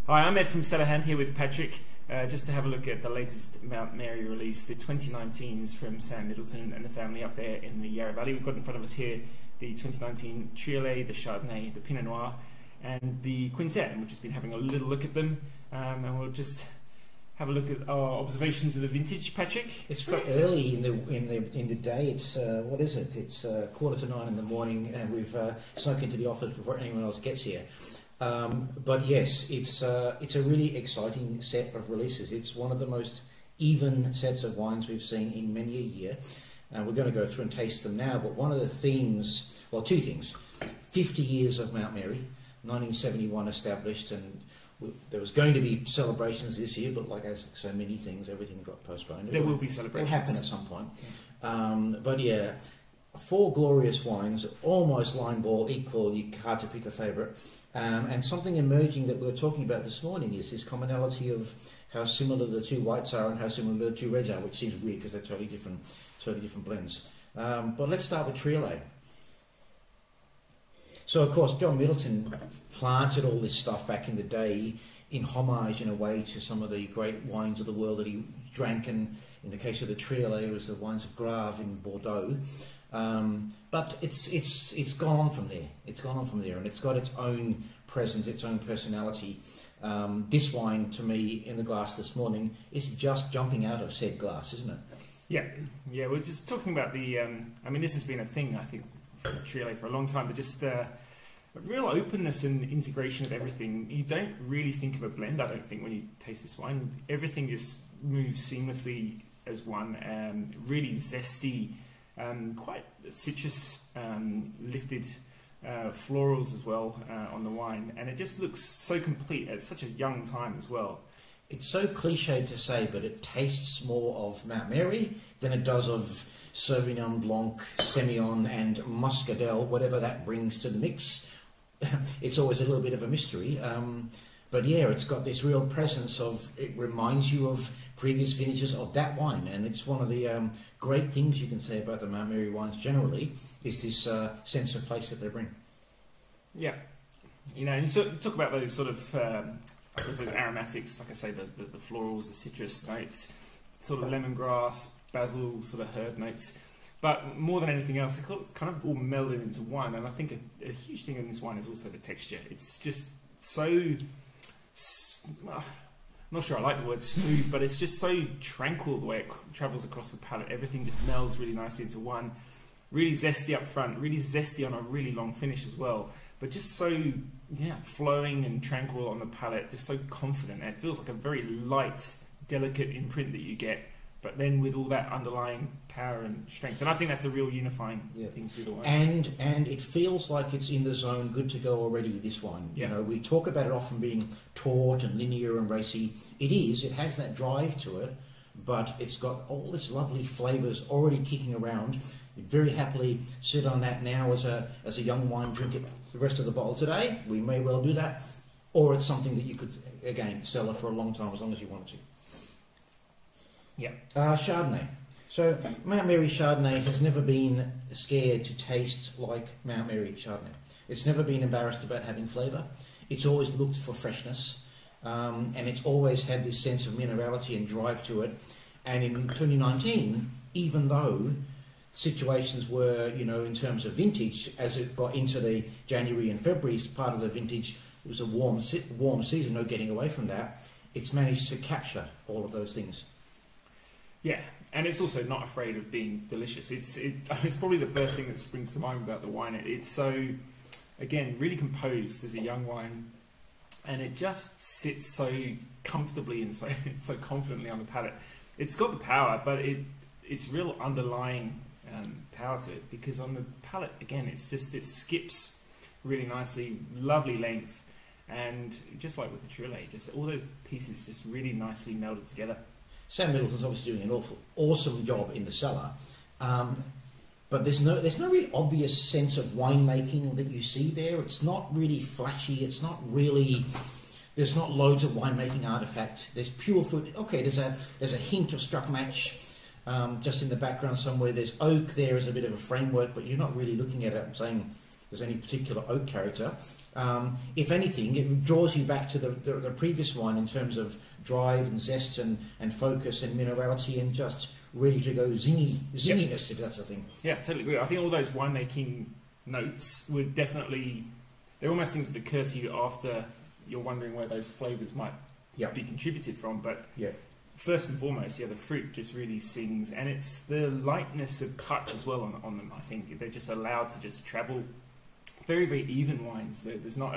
Hi, I'm Ed from CellarHand here with Patrick, just to have a look at the latest Mount Mary release, the 2019s from Sam Middleton and the family up there in the Yarra Valley. We've got in front of us here the 2019 Triolet, the Chardonnay, the Pinot Noir and the Quintet, and we've just been having a little look at them, and we'll just have a look at our observations of the vintage. Patrick? It's very early in the day. It's what is it? It's 8:45 in the morning, and we've snuck into the office before anyone else gets here. But yes, it's a really exciting set of releases. It's one of the most even sets of wines we've seen in many a year. We're going to go through and taste them now, but one of the themes, well, two things: 50 years of Mount Mary, 1971 established, and there was going to be celebrations this year, but like as so many things, everything got postponed. There will be celebrations. It'll happen at some point. But yeah, 4 glorious wines, almost line ball equal. Hard to pick a favourite. And something emerging that we were talking about this morning is this commonality of how similar the two whites are and how similar the two reds are, which seems weird because they're totally different blends. But let's start with Triolet. So, of course, John Middleton planted all this stuff back in the day in homage, in a way, to some of the great wines of the world that he drank, and in the case of the Triolet, it was the wines of Grave in Bordeaux. But it's gone on from there. It's gone on from there, and it's got its own presence, its own personality. This wine, to me, in the glass this morning, is just jumping out of said glass, isn't it? Yeah. We're just talking about the. I mean, this has been a thing, I think, for Triolet for a long time, but just a real openness and integration of everything. You don't really think of a blend, I don't think, when you taste this wine. Everything just moves seamlessly as one. Really zesty. Quite citrus lifted florals as well on the wine, and it just looks so complete at such a young time as well. It's so cliched to say, but it tastes more of Mount Mary than it does of Sauvignon Blanc, Semillon and Muscadel, whatever that brings to the mix. It's always a little bit of a mystery, but yeah, it's got this real presence of, it reminds you of previous vintages of that wine, and it's one of the great things you can say about the Mount Mary wines generally, is this sense of place that they bring. Yeah, you know, and you talk about those sort of, I guess those aromatics, like I say, the florals, the citrus notes, sort of lemongrass, basil, sort of herb notes. But more than anything else, it's kind of all melded into one, and I think a huge thing in this wine is also the texture. It's just so, I'm not sure I like the word smooth, but it's just so tranquil the way it travels across the palate. Everything just melds really nicely into one. Really zesty up front, really zesty on a really long finish as well. But just so, yeah, flowing and tranquil on the palate, just so confident. And it feels like a very light, delicate imprint that you get, but then with all that underlying power and strength. And I think that's a real unifying thing through the wine. And it feels like it's in the zone, good to go already, this wine. Yeah. You know, we talk about it often being taut and linear and racy. It is, it has that drive to it, but it's got all this lovely flavours already kicking around. You'd very happily sit on that now as a young wine, drink it the rest of the bottle today. We may well do that. Or it's something that you could, again, cellar for a long time, as long as you wanted to. Yeah. Chardonnay. So Mount Mary Chardonnay has never been scared to taste like Mount Mary Chardonnay. It's never been embarrassed about having flavour. It's always looked for freshness, and it's always had this sense of minerality and drive to it. And in 2019, even though situations were, you know, in terms of vintage, as it got into the January and February part of the vintage, it was a warm season, no getting away from that. It's managed to capture all of those things. Yeah, and it's also not afraid of being delicious. It's probably the first thing that springs to mind about the wine. It's so, again, really composed as a young wine, and it just sits so comfortably and so confidently on the palate. It's got the power, but it's real underlying power to it, because on the palate, again, it skips really nicely, lovely length, and just like with the Triolet, just all those pieces just really nicely melded together. Sam Middleton's obviously doing an awesome job in the cellar, but there's no really obvious sense of winemaking that you see there. It's not really flashy. It's not really. There's not loads of winemaking artifacts. There's pure fruit. Okay, there's a hint of struck match just in the background somewhere. There's oak there as a bit of a framework, but you're not really looking at it and saying there's any particular oak character. If anything, it draws you back to the previous wine in terms of drive and zest and focus and minerality and just ready to go zinginess, if that's the thing. Yeah, totally agree. I think all those winemaking notes would definitely, they're almost things that occur to you after you're wondering where those flavours might be contributed from. But first and foremost, the fruit just really sings, and it's the lightness of touch as well on them. I think they're just allowed to just travel. Very, very even wines. There's not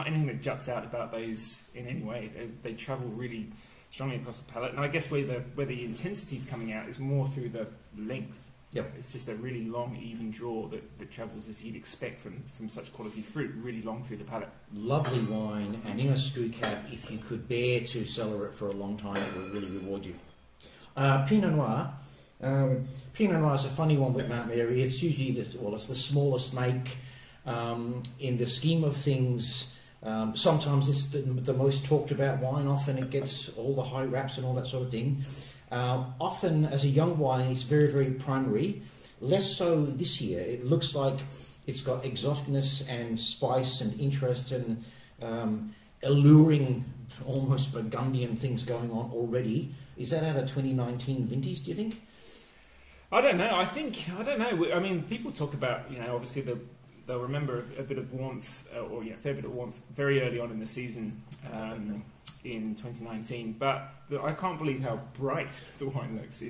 anything that juts out about those in any way. They travel really strongly across the palate, and I guess where the intensity is coming out is more through the length. Yep. It's just a really long, even draw that travels as you'd expect from such quality fruit, really long through the palate. Lovely wine, and in a screw cap, if you could bear to cellar it for a long time, it will really reward you. Pinot Noir. Pinot Noir is a funny one with Mount Mary. It's usually it's the smallest make. In the scheme of things, sometimes it's the most talked about wine. Often it gets all the high raps and all that sort of thing. Often as a young wine it's very, very primary. Less so this year. It looks like it's got exoticness and spice and interest and alluring, almost Burgundian things going on already. Is that out of 2019 vintage, do you think? I don't know. I don't know. I mean, people talk about, obviously they'll remember a bit of warmth, or a fair bit of warmth, very early on in the season in 2019. But I can't believe how bright the wine looks.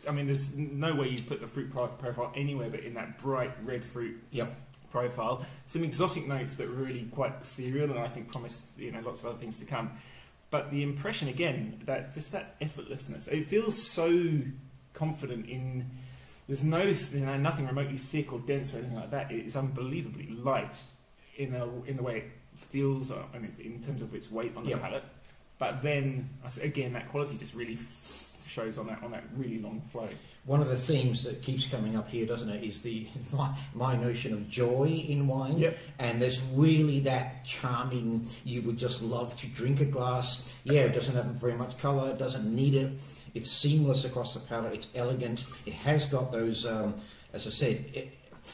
I mean, there's no way you put the fruit profile anywhere but in that bright red fruit profile. Some exotic notes that are really quite ethereal, and I think promise lots of other things to come. But the impression again, that just that effortlessness, it feels so confident in. There's nothing remotely thick or dense or anything like that. It is unbelievably light in the way it feels, in terms of its weight on the palate. But then again, that quality just really shows on that really long flow. One of the themes that keeps coming up here, doesn't it, is my notion of joy in wine. Yep. And there's really that charming. You would just love to drink a glass. Yeah, it doesn't have very much colour. It doesn't need it. It's seamless across the palate. It's elegant. It has got those, as I said,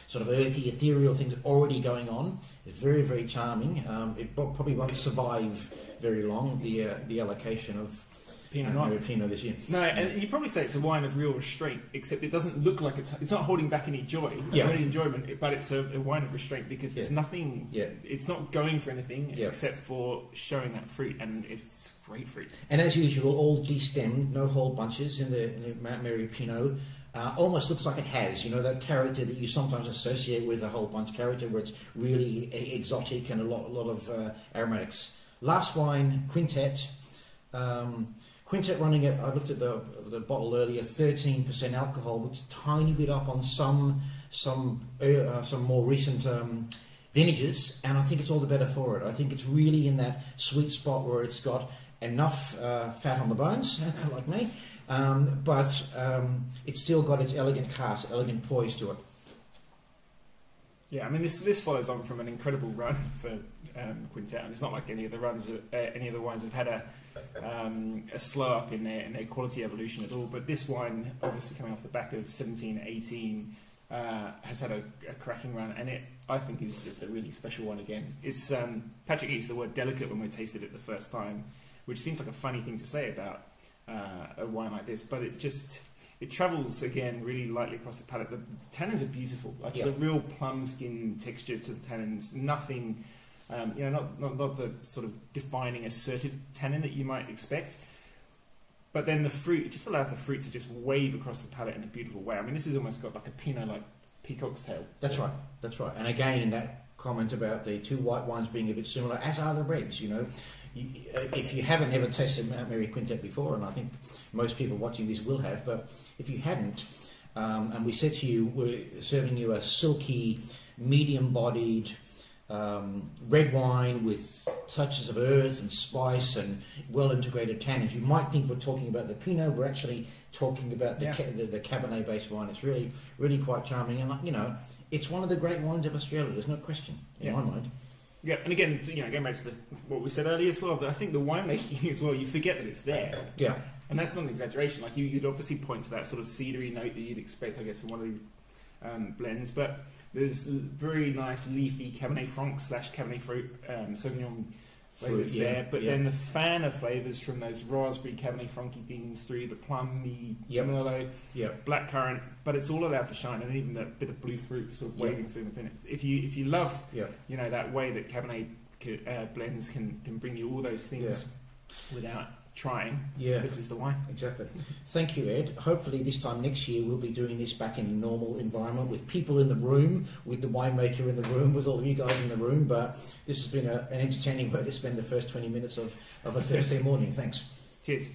sort of earthy, ethereal things already going on. It's very, very charming. It probably won't survive very long, the allocation of Pinot Noir. Pinot this year. No, and you probably say it's a wine of real restraint, except it doesn't look like it's not holding back any joy, any enjoyment, but it's a wine of restraint because there's nothing. Yeah. It's not going for anything except for showing that fruit, and it's great fruit. And as usual, all destemmed, no whole bunches in the Mount Mary Pinot. Almost looks like it has, that character that you sometimes associate with a whole bunch character, where it's really exotic and a lot of aromatics. Last wine, Quintet. Quintet running at, I looked at the bottle earlier, 13% alcohol, which is a tiny bit up on some more recent vintages, and I think it's all the better for it. I think it's really in that sweet spot where it's got enough fat on the bones, like me, but it's still got its elegant cast, elegant poise to it. Yeah, I mean this follows on from an incredible run for Quintet, and it's not like any of the wines have had a slow up in their quality evolution at all. But this wine, obviously coming off the back of 17-18, has had a cracking run, and I think is just a really special one again. It's Patrick used the word delicate when we tasted it the first time, which seems like a funny thing to say about a wine like this, but it travels again really lightly across the palate. The tannins are beautiful. It's a real plum skin texture to the tannins. Nothing, not the sort of defining assertive tannin that you might expect. But then the fruit, it just allows the fruit to just wave across the palate in a beautiful way. I mean, this has almost got like a Pinot, like peacock's tail. That's right. And again, that comment about the two white wines being a bit similar, as are the reds, If you haven't ever tasted Mount Mary Quintet before, and I think most people watching this will have, but if you hadn't, and we said to you, we're serving you a silky, medium-bodied red wine with touches of earth and spice and well-integrated tannins, you might think we're talking about the Pinot. We're actually talking about the Cabernet-based wine. It's really, really quite charming, and it's one of the great wines of Australia. There's no question in my mind. Yeah, and again, going back to what we said earlier as well, but I think the winemaking as well, you forget that it's there. Yeah. And that's not an exaggeration. Like, you'd obviously point to that sort of cedary note that you'd expect, I guess, from one of these blends, but There's very nice leafy Cabernet Franc / Cabernet fruit Sauvignon flavours there, but then the fan of flavours from those raspberry Cabernet Franc beans through the plum, the Merlot, blackcurrant, but it's all allowed to shine, and even a bit of blue fruit sort of waving through the pinot. If you love, you know, that way that Cabernet blends can bring you all those things without trying, this is the wine. Exactly. Thank you, Ed. Hopefully this time next year we'll be doing this back in a normal environment with people in the room, with the winemaker in the room, with all of you guys in the room, but this has been an entertaining way to spend the first 20 minutes of a Thursday morning. Thanks. Cheers.